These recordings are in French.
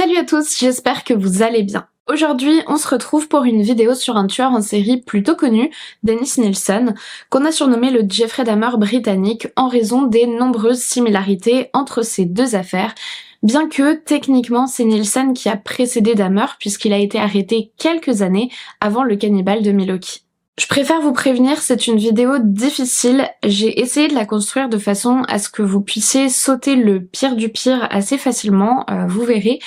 Salut à tous, j'espère que vous allez bien. Aujourd'hui, on se retrouve pour une vidéo sur un tueur en série plutôt connu, Dennis Nilsen, qu'on a surnommé le Jeffrey Dahmer britannique en raison des nombreuses similarités entre ces deux affaires, bien que techniquement c'est Nilsen qui a précédé Dahmer puisqu'il a été arrêté quelques années avant le cannibale de Milwaukee. Je préfère vous prévenir, c'est une vidéo difficile, j'ai essayé de la construire de façon à ce que vous puissiez sauter le pire du pire assez facilement, vous verrez,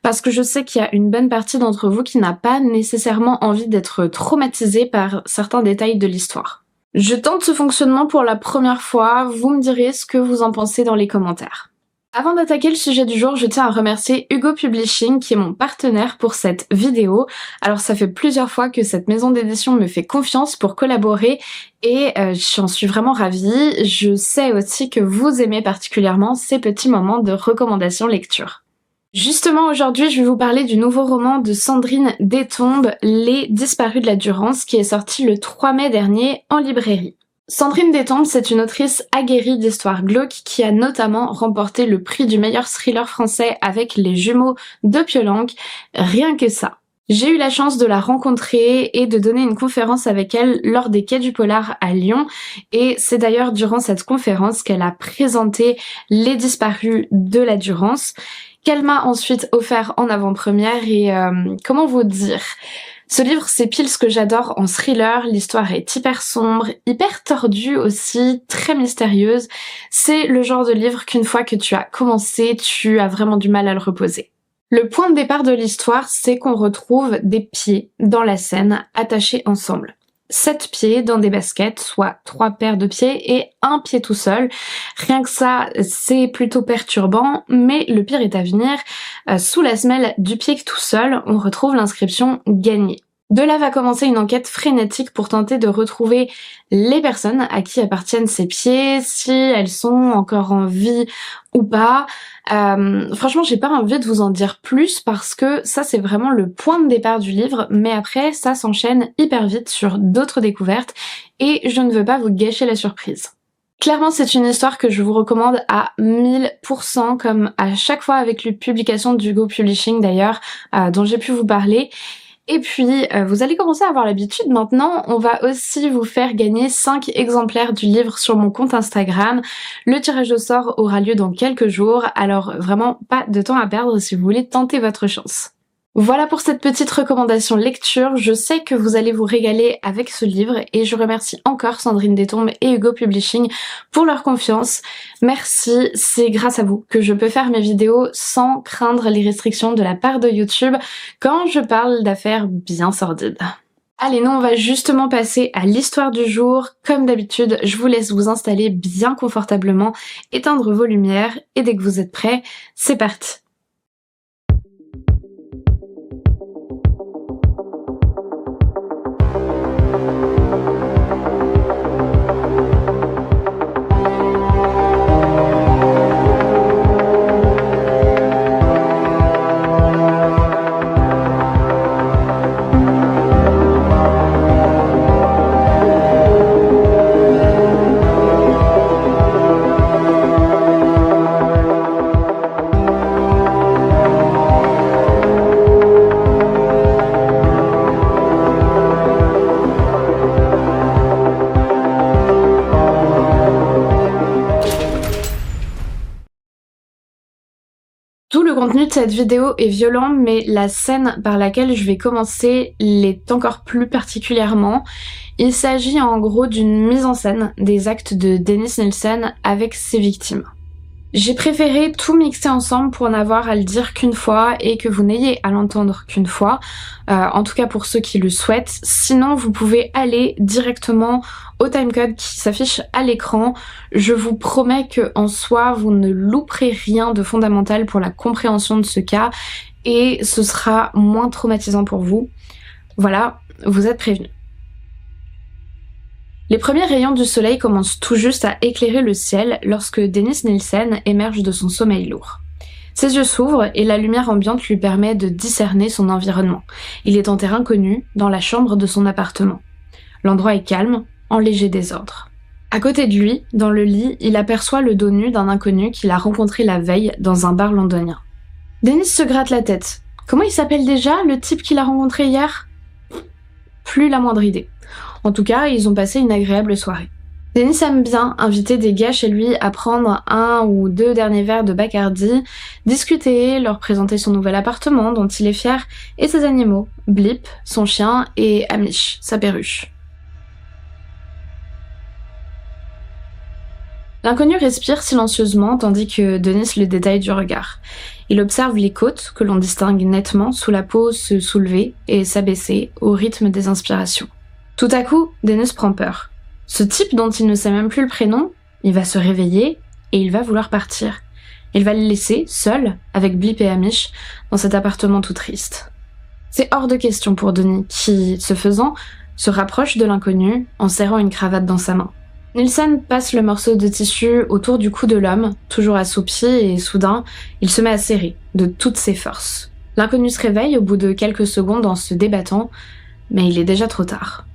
parce que je sais qu'il y a une bonne partie d'entre vous qui n'a pas nécessairement envie d'être traumatisé par certains détails de l'histoire. Je tente ce fonctionnement pour la première fois, vous me direz ce que vous en pensez dans les commentaires. Avant d'attaquer le sujet du jour, je tiens à remercier Hugo Publishing qui est mon partenaire pour cette vidéo. Alors ça fait plusieurs fois que cette maison d'édition me fait confiance pour collaborer et j'en suis vraiment ravie. Je sais aussi que vous aimez particulièrement ces petits moments de recommandation lecture. Justement aujourd'hui je vais vous parler du nouveau roman de Sandrine Détombe, Les Disparus de la Durance, qui est sorti le 3 mai dernier en librairie. Sandrine Détombe, c'est une autrice aguerrie d'histoires glauques qui a notamment remporté le prix du meilleur thriller français avec Les Jumeaux de Piolenc, rien que ça. J'ai eu la chance de la rencontrer et de donner une conférence avec elle lors des Quais du Polar à Lyon, et c'est d'ailleurs durant cette conférence qu'elle a présenté Les Disparus de la Durance, qu'elle m'a ensuite offert en avant-première et comment vous dire, ce livre c'est pile ce que j'adore en thriller, l'histoire est hyper sombre, hyper tordue aussi, très mystérieuse, c'est le genre de livre qu'une fois que tu as commencé, tu as vraiment du mal à le reposer. Le point de départ de l'histoire, c'est qu'on retrouve des pieds dans la Seine attachés ensemble. 7 pieds dans des baskets, soit 3 paires de pieds et un pied tout seul. Rien que ça, c'est plutôt perturbant, mais le pire est à venir. Sous la semelle du pied tout seul, on retrouve l'inscription « Gagné ». De là va commencer une enquête frénétique pour tenter de retrouver les personnes à qui appartiennent ces pieds, si elles sont encore en vie ou pas. Franchement, j'ai pas envie de vous en dire plus parce que ça c'est vraiment le point de départ du livre, mais après ça s'enchaîne hyper vite sur d'autres découvertes et je ne veux pas vous gâcher la surprise. Clairement, c'est une histoire que je vous recommande à 1000%, comme à chaque fois avec les publications d'Hugo Publishing d'ailleurs, dont j'ai pu vous parler. Et puis, vous allez commencer à avoir l'habitude maintenant, on va aussi vous faire gagner 5 exemplaires du livre sur mon compte Instagram. Le tirage au sort aura lieu dans quelques jours, alors vraiment pas de temps à perdre si vous voulez tenter votre chance. Voilà pour cette petite recommandation lecture, je sais que vous allez vous régaler avec ce livre et je remercie encore Sandrine Détombe et Hugo Publishing pour leur confiance. Merci, c'est grâce à vous que je peux faire mes vidéos sans craindre les restrictions de la part de YouTube quand je parle d'affaires bien sordides. Allez, nous on va justement passer à l'histoire du jour. Comme d'habitude, je vous laisse vous installer bien confortablement, éteindre vos lumières et dès que vous êtes prêts, c'est parti. Tout le contenu de cette vidéo est violent, mais la scène par laquelle je vais commencer l'est encore plus particulièrement. Il s'agit en gros d'une mise en scène des actes de Dennis Nilsen avec ses victimes. J'ai préféré tout mixer ensemble pour n'avoir à le dire qu'une fois et que vous n'ayez à l'entendre qu'une fois, en tout cas pour ceux qui le souhaitent. Sinon vous pouvez aller directement au timecode qui s'affiche à l'écran. Je vous promets que en soi vous ne louperez rien de fondamental pour la compréhension de ce cas et ce sera moins traumatisant pour vous. Voilà, vous êtes prévenus. Les premiers rayons du soleil commencent tout juste à éclairer le ciel lorsque Dennis Nilsen émerge de son sommeil lourd. Ses yeux s'ouvrent et la lumière ambiante lui permet de discerner son environnement. Il est en terrain connu, dans la chambre de son appartement. L'endroit est calme, en léger désordre. À côté de lui, dans le lit, il aperçoit le dos nu d'un inconnu qu'il a rencontré la veille dans un bar londonien. Dennis se gratte la tête. Comment il s'appelle déjà, le type qu'il a rencontré hier? Plus la moindre idée. En tout cas, ils ont passé une agréable soirée. Dennis aime bien inviter des gars chez lui à prendre 1 ou 2 derniers verres de Bacardi, discuter, leur présenter son nouvel appartement dont il est fier, et ses animaux, Blip, son chien, et Amish, sa perruche. L'inconnu respire silencieusement tandis que Dennis le détaille du regard. Il observe les côtes que l'on distingue nettement sous la peau se soulever et s'abaisser au rythme des inspirations. Tout à coup, Dennis prend peur. Ce type dont il ne sait même plus le prénom, il va se réveiller et il va vouloir partir. Il va le laisser, seul, avec Blip et Amish, dans cet appartement tout triste. C'est hors de question pour Denis, qui, ce faisant, se rapproche de l'inconnu en serrant une cravate dans sa main. Nielsen passe le morceau de tissu autour du cou de l'homme, toujours assoupi, et soudain, il se met à serrer, de toutes ses forces. L'inconnu se réveille au bout de quelques secondes en se débattant, mais il est déjà trop tard.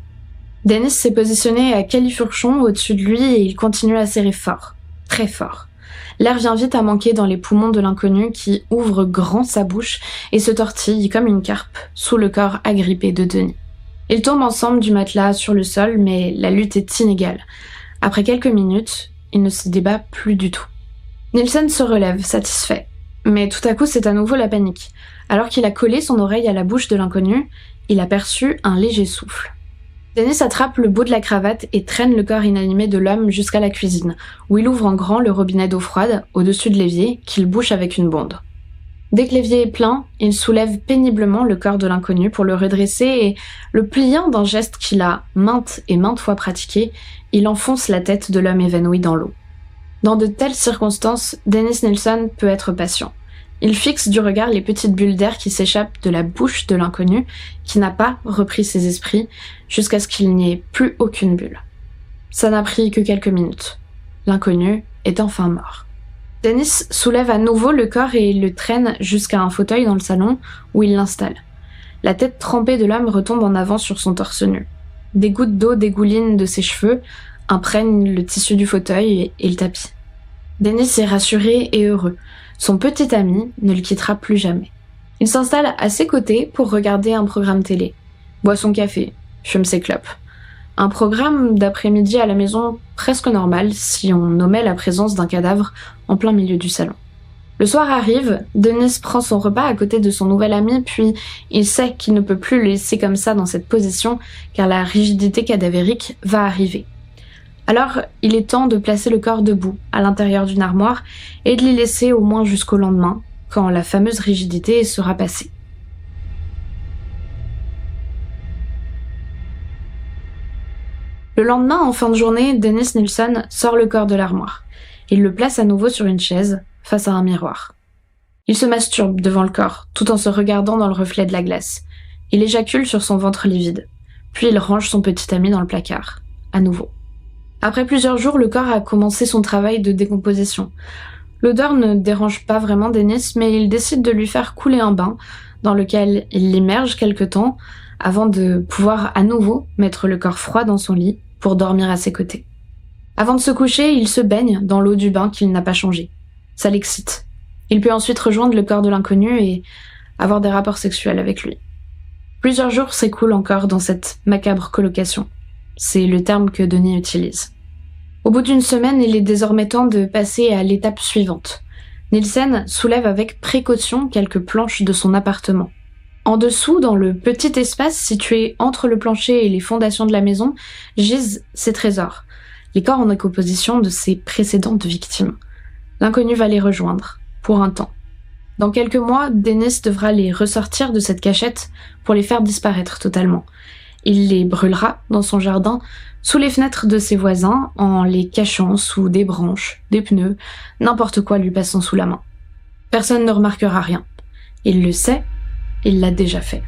Dennis s'est positionné à califourchon au-dessus de lui et il continue à serrer fort, très fort. L'air vient vite à manquer dans les poumons de l'inconnu qui ouvre grand sa bouche et se tortille comme une carpe sous le corps agrippé de Denis. Ils tombent ensemble du matelas sur le sol, mais la lutte est inégale. Après quelques minutes, il ne se débat plus du tout. Nielsen se relève, satisfait. Mais tout à coup, c'est à nouveau la panique. Alors qu'il a collé son oreille à la bouche de l'inconnu, il aperçut un léger souffle. Dennis attrape le bout de la cravate et traîne le corps inanimé de l'homme jusqu'à la cuisine, où il ouvre en grand le robinet d'eau froide au-dessus de l'évier qu'il bouche avec une bonde. Dès que l'évier est plein, il soulève péniblement le corps de l'inconnu pour le redresser et, le pliant d'un geste qu'il a maintes et maintes fois pratiqué, il enfonce la tête de l'homme évanoui dans l'eau. Dans de telles circonstances, Dennis Nilsson peut être patient. Il fixe du regard les petites bulles d'air qui s'échappent de la bouche de l'inconnu, qui n'a pas repris ses esprits, jusqu'à ce qu'il n'y ait plus aucune bulle. Ça n'a pris que quelques minutes. L'inconnu est enfin mort. Dennis soulève à nouveau le corps et le traîne jusqu'à un fauteuil dans le salon, où il l'installe. La tête trempée de l'homme retombe en avant sur son torse nu. Des gouttes d'eau dégoulinent de ses cheveux, imprègnent le tissu du fauteuil et le tapis. Dennis est rassuré et heureux. Son petit ami ne le quittera plus jamais. Il s'installe à ses côtés pour regarder un programme télé. Boit son café, fume ses clopes. Un programme d'après-midi à la maison presque normal si on nommait la présence d'un cadavre en plein milieu du salon. Le soir arrive, Dennis prend son repas à côté de son nouvel ami, puis il sait qu'il ne peut plus le laisser comme ça dans cette position car la rigidité cadavérique va arriver. Alors, il est temps de placer le corps debout, à l'intérieur d'une armoire, et de l'y laisser au moins jusqu'au lendemain, quand la fameuse rigidité sera passée. Le lendemain, en fin de journée, Dennis Nilsson sort le corps de l'armoire. Il le place à nouveau sur une chaise, face à un miroir. Il se masturbe devant le corps, tout en se regardant dans le reflet de la glace. Il éjacule sur son ventre livide. Puis il range son petit ami dans le placard, à nouveau. Après plusieurs jours, le corps a commencé son travail de décomposition. L'odeur ne dérange pas vraiment Dennis, mais il décide de lui faire couler un bain, dans lequel il l'immerge quelque temps, avant de pouvoir à nouveau mettre le corps froid dans son lit pour dormir à ses côtés. Avant de se coucher, il se baigne dans l'eau du bain qu'il n'a pas changée. Ça l'excite. Il peut ensuite rejoindre le corps de l'inconnu et avoir des rapports sexuels avec lui. Plusieurs jours s'écoulent encore dans cette macabre colocation. C'est le terme que Denis utilise. Au bout d'une semaine, il est désormais temps de passer à l'étape suivante. Nielsen soulève avec précaution quelques planches de son appartement. En dessous, dans le petit espace situé entre le plancher et les fondations de la maison, gisent ses trésors, les corps en décomposition de ses précédentes victimes. L'inconnu va les rejoindre, pour un temps. Dans quelques mois, Dennis devra les ressortir de cette cachette pour les faire disparaître totalement. Il les brûlera dans son jardin, sous les fenêtres de ses voisins, en les cachant sous des branches, des pneus, n'importe quoi lui passant sous la main. Personne ne remarquera rien. Il le sait, il l'a déjà fait.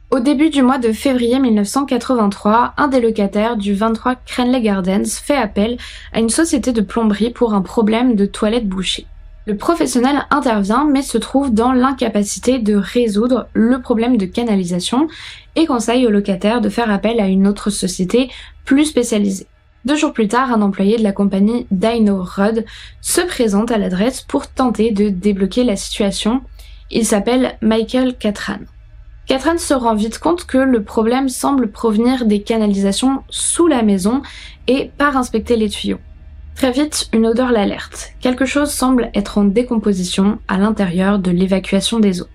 Au début du mois de février 1983, un des locataires du 23 Cranley Gardens fait appel à une société de plomberie pour un problème de toilette bouchée. Le professionnel intervient mais se trouve dans l'incapacité de résoudre le problème de canalisation et conseille au locataire de faire appel à une autre société plus spécialisée. 2 jours plus tard, un employé de la compagnie Dino Rod se présente à l'adresse pour tenter de débloquer la situation. Il s'appelle Michael Catran. Catran se rend vite compte que le problème semble provenir des canalisations sous la maison et part inspecter les tuyaux. Très vite, une odeur l'alerte. Quelque chose semble être en décomposition à l'intérieur de l'évacuation des eaux.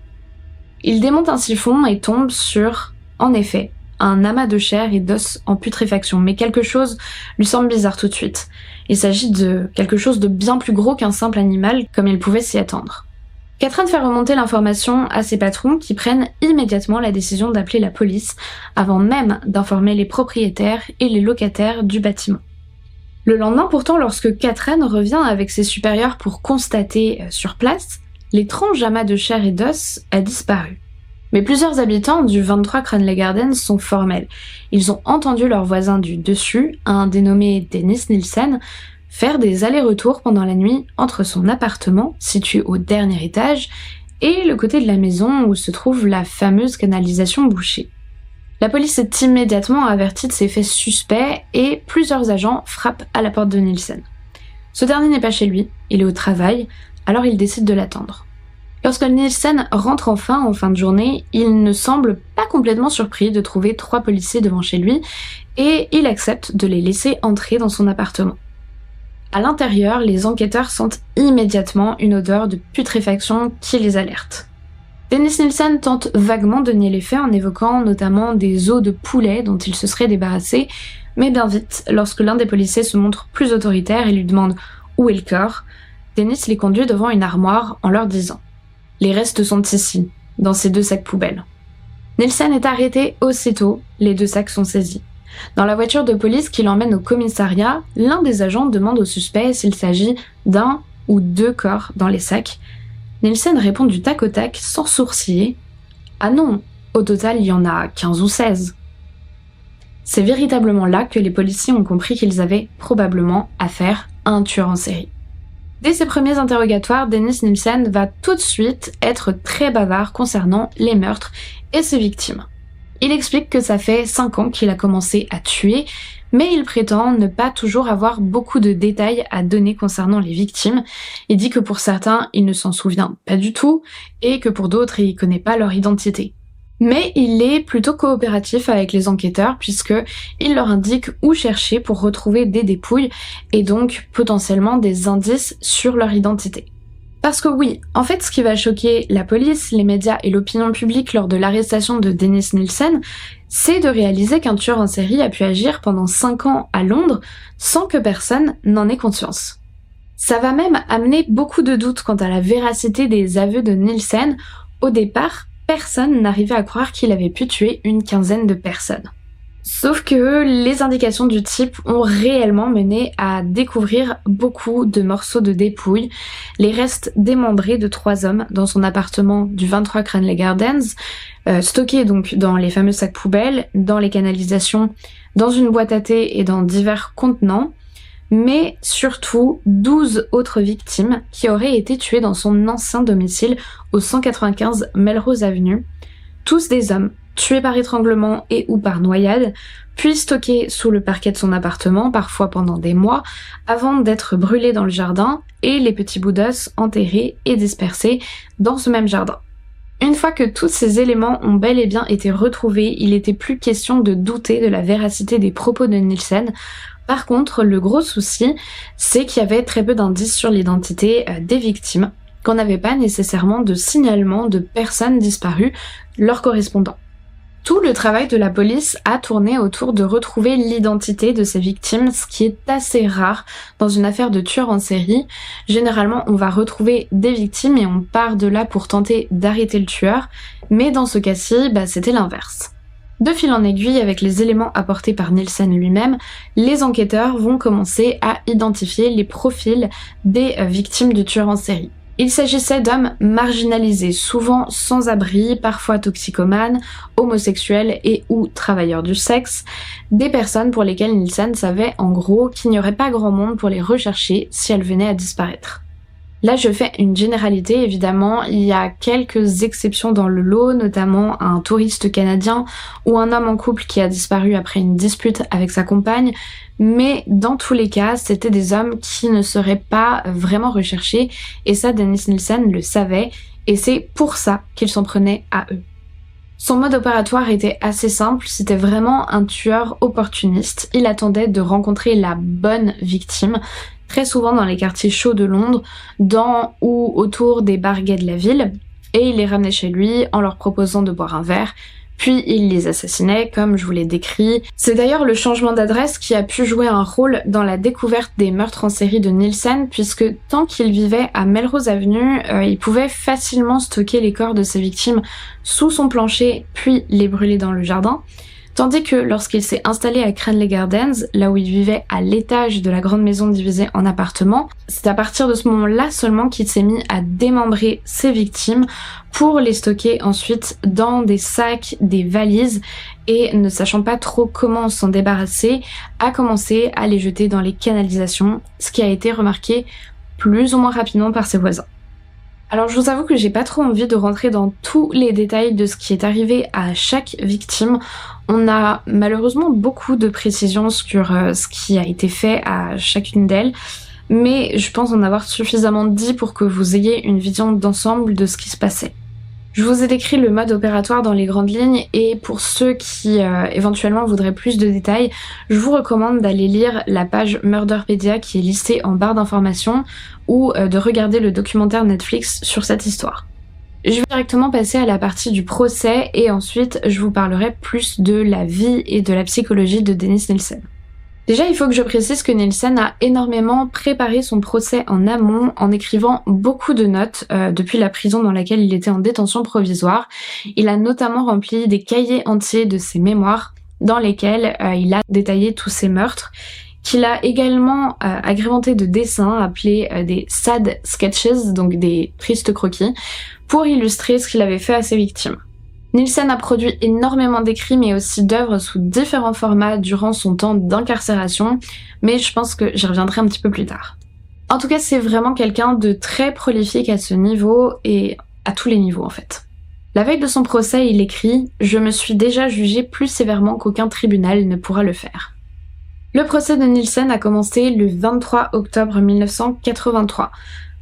Il démonte un siphon et tombe sur, en effet, un amas de chair et d'os en putréfaction, mais quelque chose lui semble bizarre tout de suite. Il s'agit de quelque chose de bien plus gros qu'un simple animal, comme il pouvait s'y attendre. Catran fait remonter l'information à ses patrons qui prennent immédiatement la décision d'appeler la police, avant même d'informer les propriétaires et les locataires du bâtiment. Le lendemain pourtant, lorsque Catran revient avec ses supérieurs pour constater sur place, l'étrange amas de chair et d'os a disparu. Mais plusieurs habitants du 23 Cranley Gardens sont formels. Ils ont entendu leur voisin du dessus, un dénommé Dennis Nielsen, faire des allers-retours pendant la nuit entre son appartement, situé au dernier étage, et le côté de la maison où se trouve la fameuse canalisation bouchée. La police est immédiatement avertie de ces faits suspects et plusieurs agents frappent à la porte de Nielsen. Ce dernier n'est pas chez lui, il est au travail, alors il décide de l'attendre. Lorsque Nielsen rentre enfin en fin de journée, il ne semble pas complètement surpris de trouver 3 policiers devant chez lui et il accepte de les laisser entrer dans son appartement. À l'intérieur, les enquêteurs sentent immédiatement une odeur de putréfaction qui les alerte. Dennis Nielsen tente vaguement de nier les faits en évoquant notamment des os de poulet dont il se serait débarrassé, mais bien vite, lorsque l'un des policiers se montre plus autoritaire et lui demande où est le corps, Dennis les conduit devant une armoire en leur disant « Les restes sont ici, dans ces 2 sacs poubelles ». Nielsen est arrêté aussitôt, les 2 sacs sont saisis. Dans la voiture de police qui l'emmène au commissariat, l'un des agents demande au suspect s'il s'agit d'1 ou 2 corps dans les sacs. Nielsen répond du tac au tac, sans sourciller. « Ah non, au total il y en a 15 ou 16 ». C'est véritablement là que les policiers ont compris qu'ils avaient probablement affaire à un tueur en série. Dès ses premiers interrogatoires, Dennis Nielsen va tout de suite être très bavard concernant les meurtres et ses victimes. Il explique que ça fait 5 ans qu'il a commencé à tuer, mais il prétend ne pas toujours avoir beaucoup de détails à donner concernant les victimes. Il dit que pour certains, il ne s'en souvient pas du tout, et que pour d'autres, il connaît pas leur identité. Mais il est plutôt coopératif avec les enquêteurs puisque il leur indique où chercher pour retrouver des dépouilles et donc potentiellement des indices sur leur identité. Parce que oui, en fait ce qui va choquer la police, les médias et l'opinion publique lors de l'arrestation de Dennis Nielsen, c'est de réaliser qu'un tueur en série a pu agir pendant 5 ans à Londres sans que personne n'en ait conscience. Ça va même amener beaucoup de doutes quant à la véracité des aveux de Nielsen. Au départ, personne n'arrivait à croire qu'il avait pu tuer une quinzaine de personnes. Sauf que les indications du type ont réellement mené à découvrir beaucoup de morceaux de dépouilles, les restes démembrés de 3 hommes dans son appartement du 23 Cranley Gardens, stockés donc dans les fameux sacs poubelles, dans les canalisations, dans une boîte à thé et dans divers contenants, mais surtout 12 autres victimes qui auraient été tuées dans son ancien domicile au 195 Melrose Avenue, tous des hommes tués par étranglement et ou par noyade, puis stockés sous le parquet de son appartement, parfois pendant des mois, avant d'être brûlés dans le jardin et les petits bouts d'os enterrés et dispersés dans ce même jardin. Une fois que tous ces éléments ont bel et bien été retrouvés, il n'était plus question de douter de la véracité des propos de Nielsen. Par contre, le gros souci, c'est qu'il y avait très peu d'indices sur l'identité des victimes, qu'on n'avait pas nécessairement de signalement de personnes disparues, leurs correspondants. Tout le travail de la police a tourné autour de retrouver l'identité de ces victimes, ce qui est assez rare dans une affaire de tueur en série. Généralement, on va retrouver des victimes et on part de là pour tenter d'arrêter le tueur, mais dans ce cas-ci, c'était l'inverse. De fil en aiguille, avec les éléments apportés par Nielsen lui-même, les enquêteurs vont commencer à identifier les profils des victimes du tueur en série. Il s'agissait d'hommes marginalisés, souvent sans abri, parfois toxicomanes, homosexuels et ou travailleurs du sexe, des personnes pour lesquelles Nielsen savait en gros qu'il n'y aurait pas grand monde pour les rechercher si elles venaient à disparaître. Là, je fais une généralité, évidemment. Il y a quelques exceptions dans le lot, notamment un touriste canadien ou un homme en couple qui a disparu après une dispute avec sa compagne. Mais dans tous les cas, c'était des hommes qui ne seraient pas vraiment recherchés. Et ça, Dennis Nilsen le savait. Et c'est pour ça qu'il s'en prenait à eux. Son mode opératoire était assez simple, c'était vraiment un tueur opportuniste. Il attendait de rencontrer la bonne victime, très souvent dans les quartiers chauds de Londres, dans ou autour des bars gays de la ville, et il les ramenait chez lui en leur proposant de boire un verre, puis il les assassinait comme je vous l'ai décrit. C'est d'ailleurs le changement d'adresse qui a pu jouer un rôle dans la découverte des meurtres en série de Nilsen, puisque tant qu'il vivait à Melrose Avenue, il pouvait facilement stocker les corps de ses victimes sous son plancher, puis les brûler dans le jardin. Tandis que lorsqu'il s'est installé à Cranley Gardens, là où il vivait à l'étage de la grande maison divisée en appartements, c'est à partir de ce moment-là seulement qu'il s'est mis à démembrer ses victimes pour les stocker ensuite dans des sacs, des valises, et ne sachant pas trop comment s'en débarrasser, a commencé à les jeter dans les canalisations, ce qui a été remarqué plus ou moins rapidement par ses voisins. Alors je vous avoue que j'ai pas trop envie de rentrer dans tous les détails de ce qui est arrivé à chaque victime. On a malheureusement beaucoup de précisions sur ce qui a été fait à chacune d'elles, mais je pense en avoir suffisamment dit pour que vous ayez une vision d'ensemble de ce qui se passait. Je vous ai décrit le mode opératoire dans les grandes lignes et pour ceux qui éventuellement voudraient plus de détails, je vous recommande d'aller lire la page Murderpedia qui est listée en barre d'informations ou de regarder le documentaire Netflix sur cette histoire. Je vais directement passer à la partie du procès et ensuite je vous parlerai plus de la vie et de la psychologie de Dennis Nilsen. Déjà, il faut que je précise que Nilsen a énormément préparé son procès en amont en écrivant beaucoup de notes depuis la prison dans laquelle il était en détention provisoire. Il a notamment rempli des cahiers entiers de ses mémoires dans lesquels il a détaillé tous ses meurtres, qu'il a également agrémenté de dessins appelés des sad sketches, donc des tristes croquis, pour illustrer ce qu'il avait fait à ses victimes. Nilsen a produit énormément d'écrits mais aussi d'œuvres sous différents formats durant son temps d'incarcération, mais je pense que j'y reviendrai un petit peu plus tard. En tout cas, c'est vraiment quelqu'un de très prolifique à ce niveau et à tous les niveaux en fait. La veille de son procès, il écrit « Je me suis déjà jugé plus sévèrement qu'aucun tribunal ne pourra le faire ». Le procès de Nilsen a commencé le 23 octobre 1983.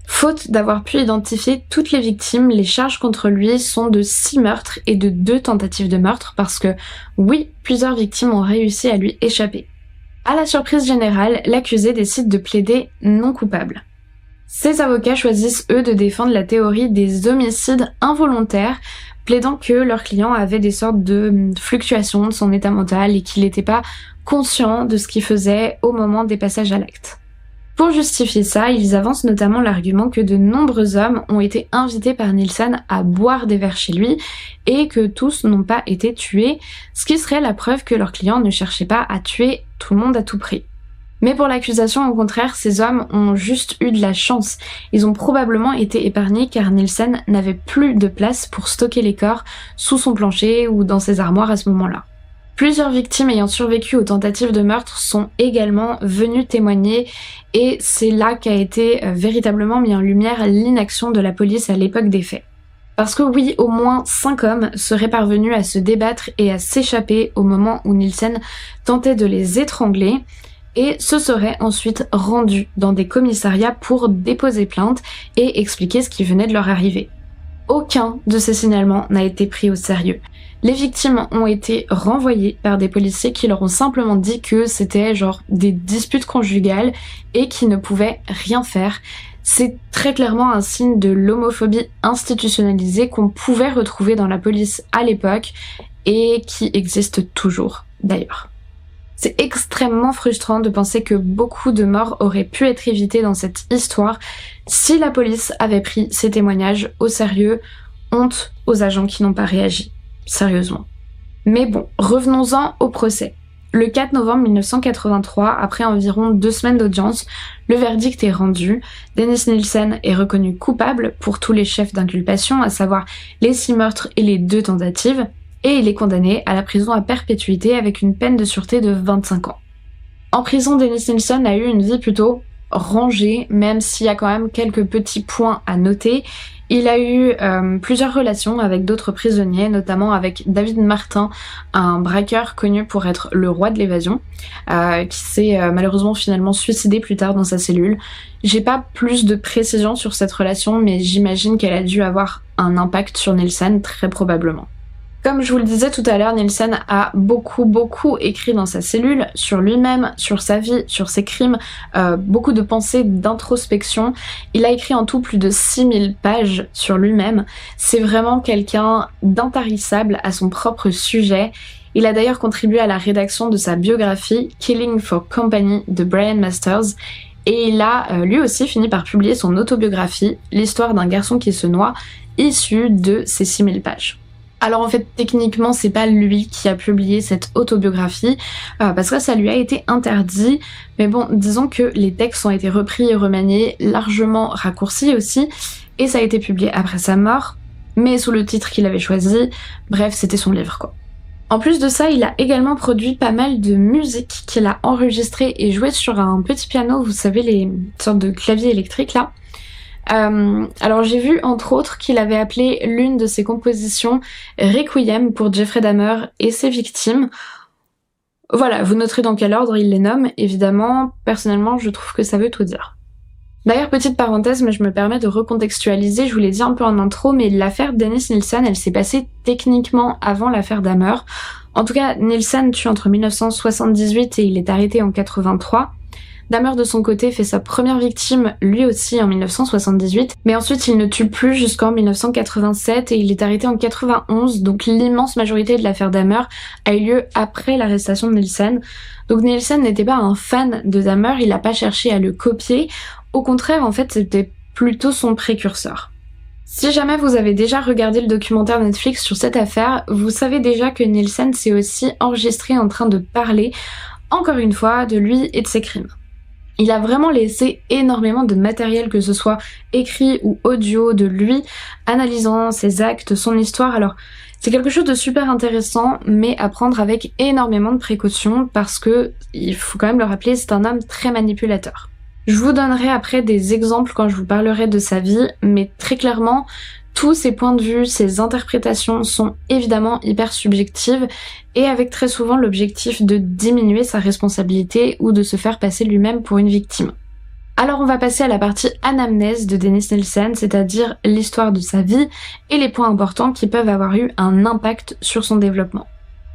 Faute d'avoir pu identifier toutes les victimes, les charges contre lui sont de 6 meurtres et de 2 tentatives de meurtre parce que, oui, plusieurs victimes ont réussi à lui échapper. À la surprise générale, l'accusé décide de plaider non coupable. Ses avocats choisissent eux de défendre la théorie des homicides involontaires, plaidant que leur client avait des sortes de fluctuations de son état mental et qu'il n'était pas conscient de ce qu'il faisait au moment des passages à l'acte. Pour justifier ça, ils avancent notamment l'argument que de nombreux hommes ont été invités par Nilsen à boire des verres chez lui et que tous n'ont pas été tués, ce qui serait la preuve que leur client ne cherchait pas à tuer tout le monde à tout prix. Mais pour l'accusation, au contraire, ces hommes ont juste eu de la chance. Ils ont probablement été épargnés car Nilsen n'avait plus de place pour stocker les corps sous son plancher ou dans ses armoires à ce moment-là. Plusieurs victimes ayant survécu aux tentatives de meurtre sont également venues témoigner et c'est là qu'a été véritablement mis en lumière l'inaction de la police à l'époque des faits. Parce que oui, au moins 5 hommes seraient parvenus à se débattre et à s'échapper au moment où Nilsen tentait de les étrangler et se seraient ensuite rendus dans des commissariats pour déposer plainte et expliquer ce qui venait de leur arriver. Aucun de ces signalements n'a été pris au sérieux. Les victimes ont été renvoyées par des policiers qui leur ont simplement dit que c'était genre des disputes conjugales et qui ne pouvaient rien faire. C'est très clairement un signe de l'homophobie institutionnalisée qu'on pouvait retrouver dans la police à l'époque et qui existe toujours d'ailleurs. C'est extrêmement frustrant de penser que beaucoup de morts auraient pu être évitées dans cette histoire si la police avait pris ces témoignages au sérieux. Honte aux agents qui n'ont pas réagi. Sérieusement. Mais bon, revenons-en au procès. Le 4 novembre 1983, après environ 2 semaines d'audience, le verdict est rendu. Dennis Nilsen est reconnu coupable pour tous les chefs d'inculpation, à savoir les 6 meurtres et les 2 tentatives, et il est condamné à la prison à perpétuité avec une peine de sûreté de 25 ans. En prison, Dennis Nilsen a eu une vie plutôt rangé, même s'il y a quand même quelques petits points à noter. Il a eu plusieurs relations avec d'autres prisonniers, notamment avec David Martin, un braqueur connu pour être le roi de l'évasion, qui s'est malheureusement finalement suicidé plus tard dans sa cellule. J'ai pas plus de précisions sur cette relation, mais j'imagine qu'elle a dû avoir un impact sur Nielsen, très probablement. Comme je vous le disais tout à l'heure, Nielsen a beaucoup écrit dans sa cellule, sur lui-même, sur sa vie, sur ses crimes, beaucoup de pensées d'introspection. Il a écrit en tout plus de 6000 pages sur lui-même. C'est vraiment quelqu'un d'intarissable à son propre sujet. Il a d'ailleurs contribué à la rédaction de sa biographie Killing for Company de Brian Masters. Et il a lui aussi fini par publier son autobiographie, l'histoire d'un garçon qui se noie, issue de ces 6000 pages. Alors en fait, techniquement, c'est pas lui qui a publié cette autobiographie, parce que ça lui a été interdit, mais bon, disons que les textes ont été repris et remaniés, largement raccourcis aussi, et ça a été publié après sa mort, mais sous le titre qu'il avait choisi, bref, c'était son livre quoi. En plus de ça, il a également produit pas mal de musique qu'il a enregistrée et jouée sur un petit piano, vous savez, les sortes de claviers électriques là. Alors j'ai vu entre autres qu'il avait appelé l'une de ses compositions Requiem pour Jeffrey Dahmer et ses victimes. Voilà, vous noterez dans quel ordre il les nomme, évidemment, personnellement je trouve que ça veut tout dire. D'ailleurs, petite parenthèse, mais je me permets de recontextualiser, je vous l'ai dit un peu en intro, mais l'affaire Dennis Nielsen, elle s'est passée techniquement avant l'affaire Dahmer. En tout cas, Nielsen tue entre 1978 et il est arrêté en 83. Dahmer de son côté fait sa première victime lui aussi en 1978, mais ensuite il ne tue plus jusqu'en 1987 et il est arrêté en 91, donc l'immense majorité de l'affaire Dahmer a eu lieu après l'arrestation de Nielsen. Donc Nielsen n'était pas un fan de Dahmer, il n'a pas cherché à le copier, au contraire en fait c'était plutôt son précurseur. Si jamais vous avez déjà regardé le documentaire Netflix sur cette affaire, vous savez déjà que Nielsen s'est aussi enregistré en train de parler, encore une fois, de lui et de ses crimes. Il a vraiment laissé énormément de matériel, que ce soit écrit ou audio, de lui, analysant ses actes, son histoire. Alors, c'est quelque chose de super intéressant, mais à prendre avec énormément de précautions, parce que, il faut quand même le rappeler, c'est un homme très manipulateur. Je vous donnerai après des exemples quand je vous parlerai de sa vie, mais très clairement, tous ses points de vue, ses interprétations sont évidemment hyper subjectives et avec très souvent l'objectif de diminuer sa responsabilité ou de se faire passer lui-même pour une victime. Alors on va passer à la partie anamnèse de Dennis Nielsen, c'est-à-dire l'histoire de sa vie et les points importants qui peuvent avoir eu un impact sur son développement.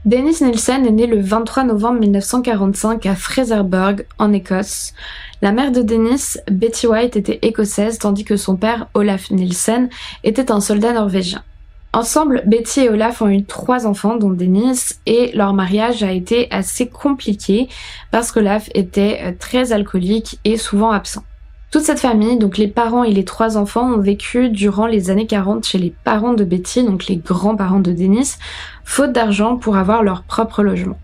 Dennis Nielsen est né le 23 novembre 1945 à Fraserburgh, en Écosse. La mère de Dennis, Betty White, était écossaise, tandis que son père, Olaf Nielsen, était un soldat norvégien. Ensemble, Betty et Olaf ont eu 3 enfants, dont Dennis, et leur mariage a été assez compliqué parce qu'Olaf était très alcoolique et souvent absent. Toute cette famille, donc les parents et les 3 enfants, ont vécu durant les années 40 chez les parents de Betty, donc les grands-parents de Dennis, faute d'argent pour avoir leur propre logement.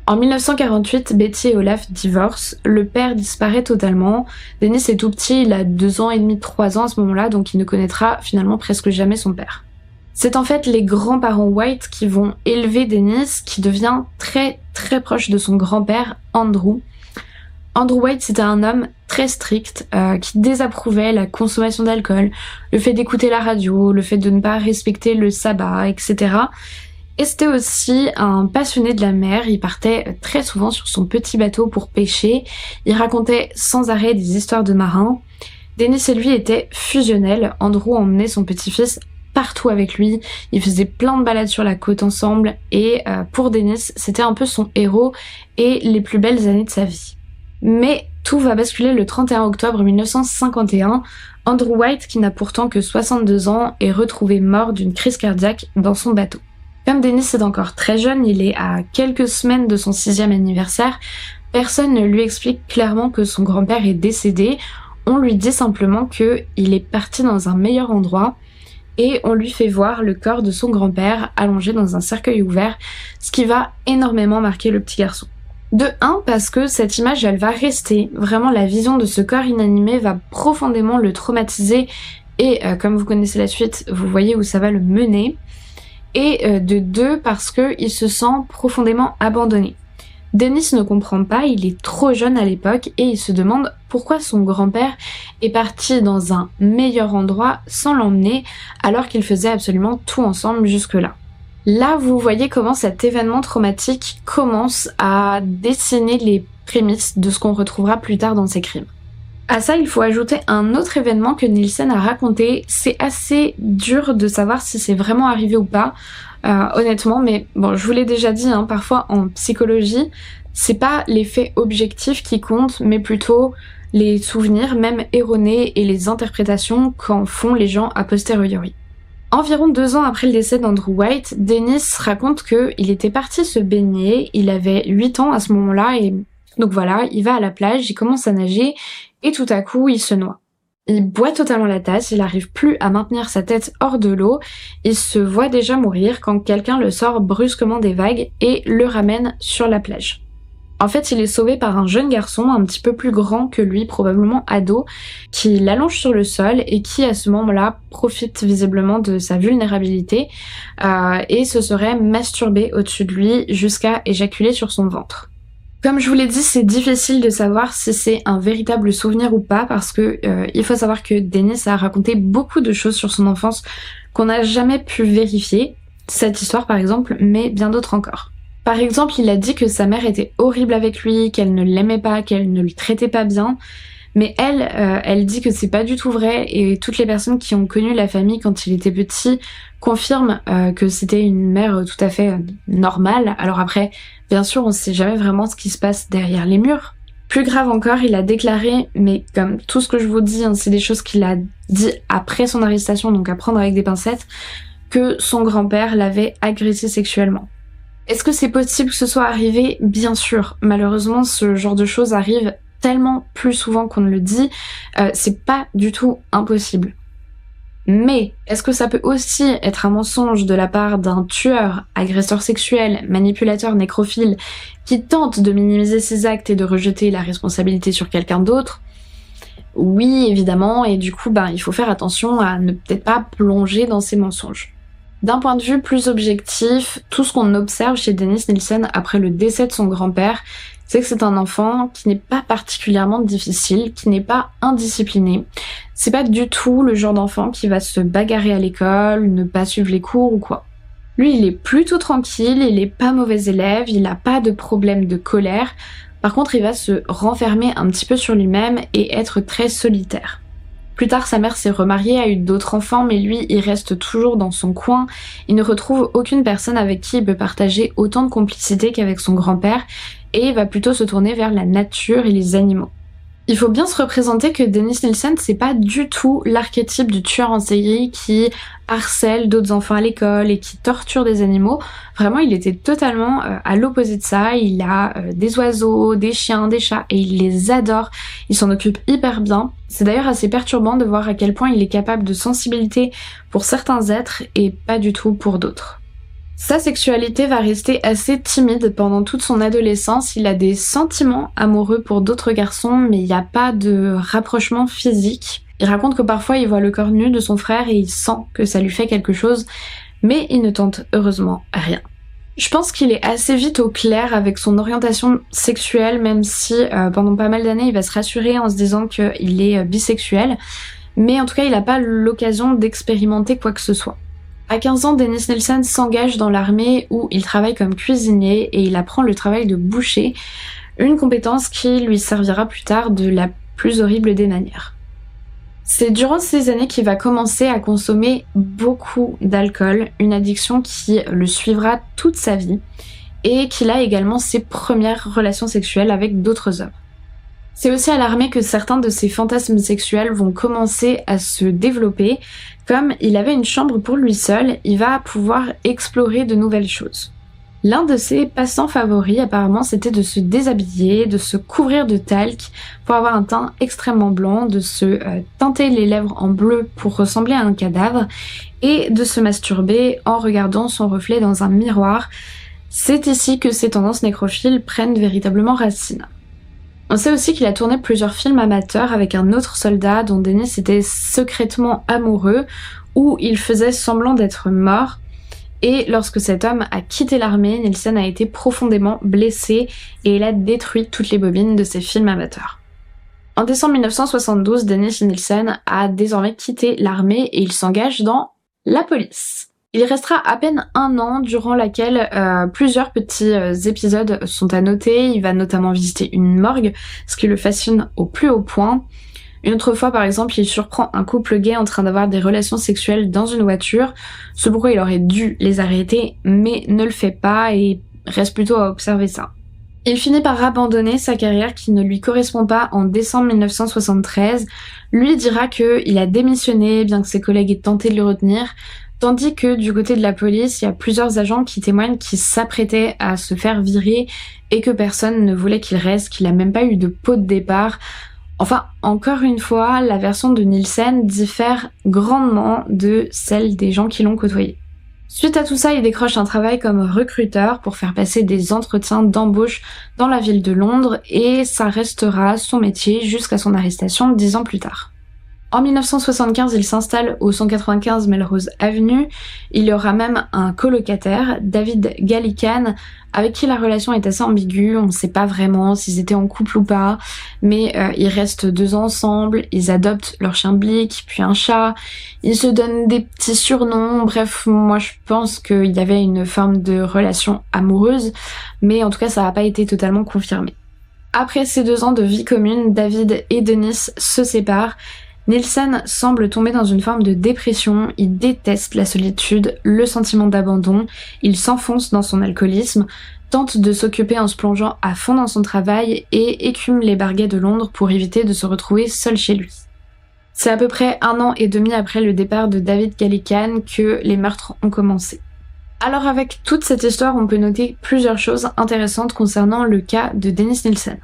En 1948, Betty et Olaf divorcent, le père disparaît totalement, Dennis est tout petit, il a 2 ans et demi, 3 ans à ce moment-là, donc il ne connaîtra finalement presque jamais son père. C'est en fait les grands-parents White qui vont élever Dennis, qui devient très proche de son grand-père, Andrew. Andrew White, c'était un homme très strict, qui désapprouvait la consommation d'alcool, le fait d'écouter la radio, le fait de ne pas respecter le sabbat, etc. Et c'était aussi un passionné de la mer, il partait très souvent sur son petit bateau pour pêcher, il racontait sans arrêt des histoires de marins. Dennis et lui étaient fusionnels, Andrew emmenait son petit-fils partout avec lui, ils faisaient plein de balades sur la côte ensemble, et pour Dennis, c'était un peu son héros et les plus belles années de sa vie. Mais tout va basculer le 31 octobre 1951. Andrew White, qui n'a pourtant que 62 ans, est retrouvé mort d'une crise cardiaque dans son bateau. Comme Dennis est encore très jeune, il est à quelques semaines de son 6e anniversaire, personne ne lui explique clairement que son grand-père est décédé, on lui dit simplement qu'il est parti dans un meilleur endroit, et on lui fait voir le corps de son grand-père allongé dans un cercueil ouvert, ce qui va énormément marquer le petit garçon. De 1, parce que cette image, elle va rester. Vraiment, la vision de ce corps inanimé va profondément le traumatiser et comme vous connaissez la suite, vous voyez où ça va le mener. Et de 2, parce qu'il se sent profondément abandonné. Dennis ne comprend pas, il est trop jeune à l'époque et il se demande pourquoi son grand-père est parti dans un meilleur endroit sans l'emmener alors qu'ils faisaient absolument tout ensemble jusque-là. Là, vous voyez comment cet événement traumatique commence à dessiner les prémices de ce qu'on retrouvera plus tard dans ses crimes. À ça, il faut ajouter un autre événement que Nielsen a raconté. C'est assez dur de savoir si c'est vraiment arrivé ou pas, honnêtement, mais bon, je vous l'ai déjà dit, parfois en psychologie, c'est pas les faits objectifs qui comptent, mais plutôt les souvenirs, même erronés, et les interprétations qu'en font les gens a posteriori. Environ 2 ans après le décès d'Andrew White, Dennis raconte qu'il était parti se baigner, il avait 8 ans à ce moment-là, et donc voilà, il va à la plage, il commence à nager, et tout à coup, il se noie. Il boit totalement la tasse, il n'arrive plus à maintenir sa tête hors de l'eau, il se voit déjà mourir quand quelqu'un le sort brusquement des vagues et le ramène sur la plage. En fait, il est sauvé par un jeune garçon un petit peu plus grand que lui, probablement ado, qui l'allonge sur le sol et qui, à ce moment-là, profite visiblement de sa vulnérabilité et se serait masturbé au-dessus de lui jusqu'à éjaculer sur son ventre. Comme je vous l'ai dit, c'est difficile de savoir si c'est un véritable souvenir ou pas parce que il faut savoir que Dennis a raconté beaucoup de choses sur son enfance qu'on n'a jamais pu vérifier, cette histoire par exemple, mais bien d'autres encore. Par exemple, il a dit que sa mère était horrible avec lui, qu'elle ne l'aimait pas, qu'elle ne le traitait pas bien, mais elle dit que c'est pas du tout vrai et toutes les personnes qui ont connu la famille quand il était petit confirment que c'était une mère tout à fait normale. Alors après, bien sûr, on sait jamais vraiment ce qui se passe derrière les murs. Plus grave encore, il a déclaré, mais comme tout ce que je vous dis, c'est des choses qu'il a dit après son arrestation, donc à prendre avec des pincettes, que son grand-père l'avait agressé sexuellement. Est-ce que c'est possible que ce soit arrivé? Bien sûr. Malheureusement, ce genre de choses arrive tellement plus souvent qu'on ne le dit, c'est pas du tout impossible. Mais est-ce que ça peut aussi être un mensonge de la part d'un tueur, agresseur sexuel, manipulateur, nécrophile, qui tente de minimiser ses actes et de rejeter la responsabilité sur quelqu'un d'autre? Oui, évidemment, et du coup, il faut faire attention à ne peut-être pas plonger dans ces mensonges. D'un point de vue plus objectif, tout ce qu'on observe chez Dennis Nielsen après le décès de son grand-père, c'est que c'est un enfant qui n'est pas particulièrement difficile, qui n'est pas indiscipliné. C'est pas du tout le genre d'enfant qui va se bagarrer à l'école, ne pas suivre les cours ou quoi. Lui, il est plutôt tranquille, il est pas mauvais élève, il a pas de problème de colère. Par contre, il va se renfermer un petit peu sur lui-même et être très solitaire. Plus tard, sa mère s'est remariée, a eu d'autres enfants, mais lui, il reste toujours dans son coin. Il ne retrouve aucune personne avec qui il peut partager autant de complicité qu'avec son grand-père, et il va plutôt se tourner vers la nature et les animaux. Il faut bien se représenter que Dennis Nielsen, c'est pas du tout l'archétype du tueur en série qui harcèle d'autres enfants à l'école et qui torture des animaux. Vraiment, il était totalement à l'opposé de ça. Il a des oiseaux, des chiens, des chats et il les adore. Il s'en occupe hyper bien. C'est d'ailleurs assez perturbant de voir à quel point il est capable de sensibilité pour certains êtres et pas du tout pour d'autres. Sa sexualité va rester assez timide pendant toute son adolescence. Il a des sentiments amoureux pour d'autres garçons, mais il n'y a pas de rapprochement physique. Il raconte que parfois il voit le corps nu de son frère et il sent que ça lui fait quelque chose, mais il ne tente heureusement rien. Je pense qu'il est assez vite au clair avec son orientation sexuelle, même si pendant pas mal d'années il va se rassurer en se disant qu'il est bisexuel, mais en tout cas il n'a pas l'occasion d'expérimenter quoi que ce soit. À 15 ans, Dennis Nielsen s'engage dans l'armée où il travaille comme cuisinier et il apprend le travail de boucher, une compétence qui lui servira plus tard de la plus horrible des manières. C'est durant ces années qu'il va commencer à consommer beaucoup d'alcool, une addiction qui le suivra toute sa vie et qu'il a également ses premières relations sexuelles avec d'autres hommes. C'est aussi à l'armée que certains de ses fantasmes sexuels vont commencer à se développer. Comme il avait une chambre pour lui seul, il va pouvoir explorer de nouvelles choses. L'un de ses passe-temps favoris, apparemment, c'était de se déshabiller, de se couvrir de talc pour avoir un teint extrêmement blanc, de se teinter les lèvres en bleu pour ressembler à un cadavre et de se masturber en regardant son reflet dans un miroir. C'est ici que ces tendances nécrophiles prennent véritablement racine. On sait aussi qu'il a tourné plusieurs films amateurs avec un autre soldat dont Dennis était secrètement amoureux, où il faisait semblant d'être mort. Et lorsque cet homme a quitté l'armée, Nielsen a été profondément blessé et il a détruit toutes les bobines de ses films amateurs. En décembre 1972, Dennis Nielsen a désormais quitté l'armée et il s'engage dans la police. Il restera à peine 1 an durant laquelle plusieurs petits épisodes sont à noter. Il va notamment visiter une morgue, ce qui le fascine au plus haut point. Une autre fois, par exemple, il surprend un couple gay en train d'avoir des relations sexuelles dans une voiture. Ce pourquoi il aurait dû les arrêter, mais ne le fait pas et reste plutôt à observer ça. Il finit par abandonner sa carrière qui ne lui correspond pas en décembre 1973. Lui dira qu'il a démissionné, bien que ses collègues aient tenté de le retenir, tandis que du côté de la police, il y a plusieurs agents qui témoignent qu'ils s'apprêtaient à se faire virer et que personne ne voulait qu'il reste, qu'il a même pas eu de pot de départ. Enfin, encore une fois, la version de Nielsen diffère grandement de celle des gens qui l'ont côtoyé. Suite à tout ça, il décroche un travail comme recruteur pour faire passer des entretiens d'embauche dans la ville de Londres et ça restera son métier jusqu'à son arrestation 10 ans plus tard. En 1975, il s'installe au 195 Melrose Avenue. Il y aura même un colocataire, David Gallican, avec qui la relation est assez ambiguë. On ne sait pas vraiment s'ils étaient en couple ou pas, mais ils restent 2 ans ensemble. Ils adoptent leur chien Blick, puis un chat. Ils se donnent des petits surnoms. Bref, moi je pense qu'il y avait une forme de relation amoureuse, mais en tout cas ça n'a pas été totalement confirmé. Après ces 2 ans de vie commune, David et Dennis se séparent. Nielsen semble tomber dans une forme de dépression, il déteste la solitude, le sentiment d'abandon, il s'enfonce dans son alcoolisme, tente de s'occuper en se plongeant à fond dans son travail et écume les bars gays de Londres pour éviter de se retrouver seul chez lui. C'est à peu près 1 an et demi après le départ de David Gallican que les meurtres ont commencé. Alors avec toute cette histoire, on peut noter plusieurs choses intéressantes concernant le cas de Dennis Nielsen.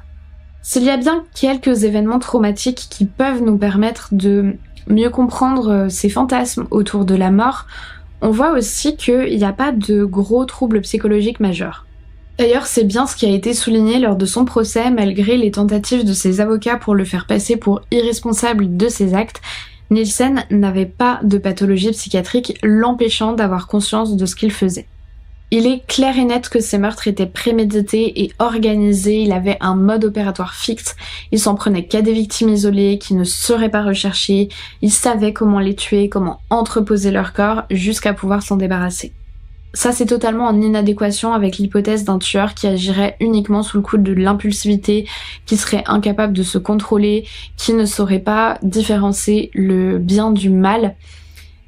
S'il y a bien quelques événements traumatiques qui peuvent nous permettre de mieux comprendre ces fantasmes autour de la mort, on voit aussi qu'il n'y a pas de gros troubles psychologiques majeurs. D'ailleurs, c'est bien ce qui a été souligné lors de son procès, malgré les tentatives de ses avocats pour le faire passer pour irresponsable de ses actes. Nielsen n'avait pas de pathologie psychiatrique l'empêchant d'avoir conscience de ce qu'il faisait. Il est clair et net que ces meurtres étaient prémédités et organisés, il avait un mode opératoire fixe, il s'en prenait qu'à des victimes isolées qui ne seraient pas recherchées, il savait comment les tuer, comment entreposer leur corps jusqu'à pouvoir s'en débarrasser. Ça c'est totalement en inadéquation avec l'hypothèse d'un tueur qui agirait uniquement sous le coup de l'impulsivité, qui serait incapable de se contrôler, qui ne saurait pas différencier le bien du mal.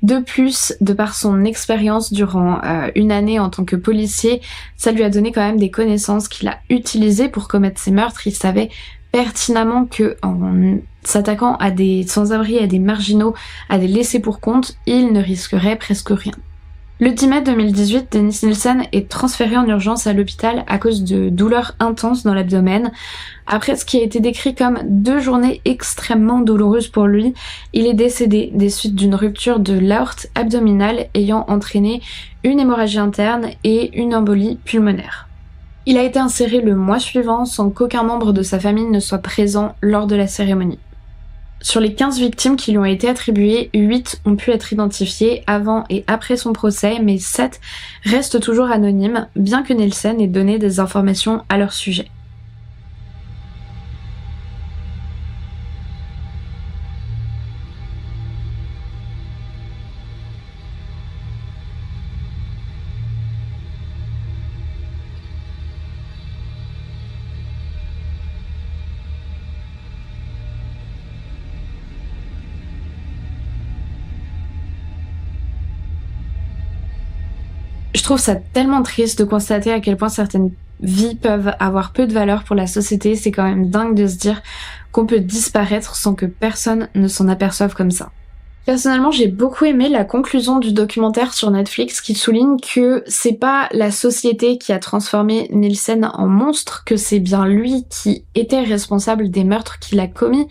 De plus, de par son expérience durant 1 année en tant que policier, ça lui a donné quand même des connaissances qu'il a utilisées pour commettre ces meurtres. Il savait pertinemment que en s'attaquant à des sans-abri, à des marginaux, à des laissés pour compte, il ne risquerait presque rien. Le 10 mai 2018, Dennis Nielsen est transféré en urgence à l'hôpital à cause de douleurs intenses dans l'abdomen. Après ce qui a été décrit comme 2 journées extrêmement douloureuses pour lui, il est décédé des suites d'une rupture de l'aorte abdominale ayant entraîné une hémorragie interne et une embolie pulmonaire. Il a été inséré le mois suivant sans qu'aucun membre de sa famille ne soit présent lors de la cérémonie. Sur les 15 victimes qui lui ont été attribuées, 8 ont pu être identifiées avant et après son procès, mais 7 restent toujours anonymes, bien que Nielsen ait donné des informations à leur sujet. Je trouve ça tellement triste de constater à quel point certaines vies peuvent avoir peu de valeur pour la société. C'est quand même dingue de se dire qu'on peut disparaître sans que personne ne s'en aperçoive comme ça. Personnellement, j'ai beaucoup aimé la conclusion du documentaire sur Netflix qui souligne que c'est pas la société qui a transformé Nielsen en monstre, que c'est bien lui qui était responsable des meurtres qu'il a commis,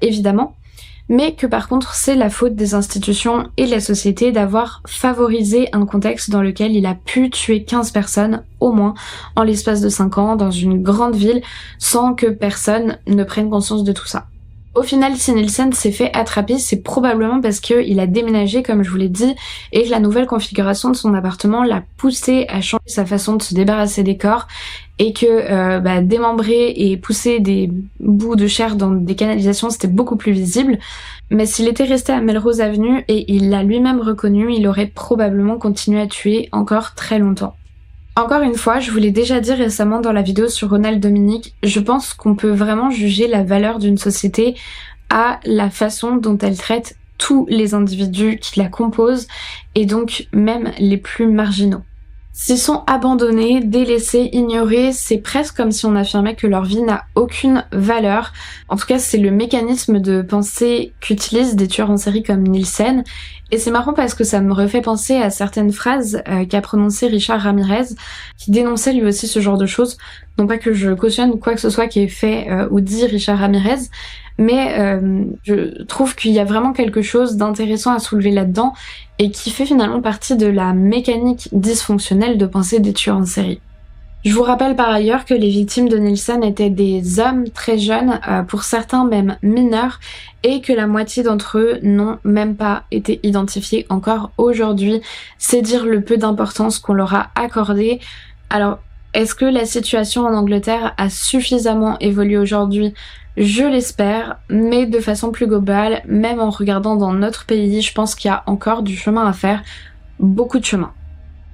évidemment. Mais que par contre c'est la faute des institutions et de la société d'avoir favorisé un contexte dans lequel il a pu tuer 15 personnes au moins en l'espace de 5 ans dans une grande ville sans que personne ne prenne conscience de tout ça. Au final, si Nielsen s'est fait attraper, c'est probablement parce qu'il a déménagé, comme je vous l'ai dit, et que la nouvelle configuration de son appartement l'a poussé à changer sa façon de se débarrasser des corps, et que démembrer et pousser des bouts de chair dans des canalisations, c'était beaucoup plus visible. Mais s'il était resté à Melrose Avenue, et il l'a lui-même reconnu, il aurait probablement continué à tuer encore très longtemps. Encore une fois, je vous l'ai déjà dit récemment dans la vidéo sur Ronald Dominique, je pense qu'on peut vraiment juger la valeur d'une société à la façon dont elle traite tous les individus qui la composent, et donc même les plus marginaux. S'ils sont abandonnés, délaissés, ignorés, c'est presque comme si on affirmait que leur vie n'a aucune valeur. En tout cas, c'est le mécanisme de pensée qu'utilisent des tueurs en série comme Nielsen. Et c'est marrant parce que ça me refait penser à certaines phrases qu'a prononcées Richard Ramirez, qui dénonçait lui aussi ce genre de choses. Non pas que je cautionne quoi que ce soit qui est fait ou dit Richard Ramirez, mais je trouve qu'il y a vraiment quelque chose d'intéressant à soulever là-dedans et qui fait finalement partie de la mécanique dysfonctionnelle de pensée des tueurs en série. Je vous rappelle par ailleurs que les victimes de Nielsen étaient des hommes très jeunes, pour certains même mineurs, et que la moitié d'entre eux n'ont même pas été identifiés encore aujourd'hui. C'est dire le peu d'importance qu'on leur a accordé. Alors, est-ce que la situation en Angleterre a suffisamment évolué aujourd'hui ? Je l'espère, mais de façon plus globale, même en regardant dans notre pays, je pense qu'il y a encore du chemin à faire, beaucoup de chemin.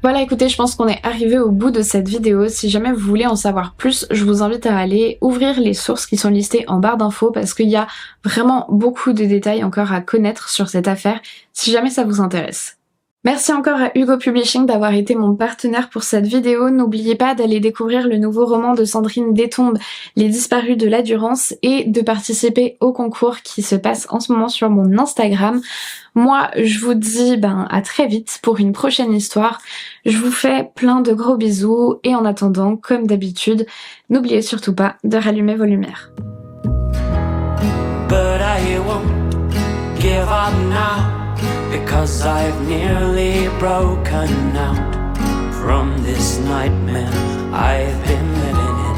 Voilà, écoutez, je pense qu'on est arrivé au bout de cette vidéo. Si jamais vous voulez en savoir plus, je vous invite à aller ouvrir les sources qui sont listées en barre d'infos parce qu'il y a vraiment beaucoup de détails encore à connaître sur cette affaire, si jamais ça vous intéresse. Merci encore à Hugo Publishing d'avoir été mon partenaire pour cette vidéo. N'oubliez pas d'aller découvrir le nouveau roman de Sandrine Détombe, Les Disparus de la Durance, et de participer au concours qui se passe en ce moment sur mon Instagram. Moi, je vous dis à très vite pour une prochaine histoire. Je vous fais plein de gros bisous et en attendant, comme d'habitude, n'oubliez surtout pas de rallumer vos lumières. But I won't give up now. Because I've nearly broken out from this nightmare I've been living in.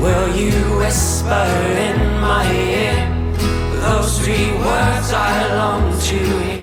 Will you whisper in my ear those 3 words I long to hear?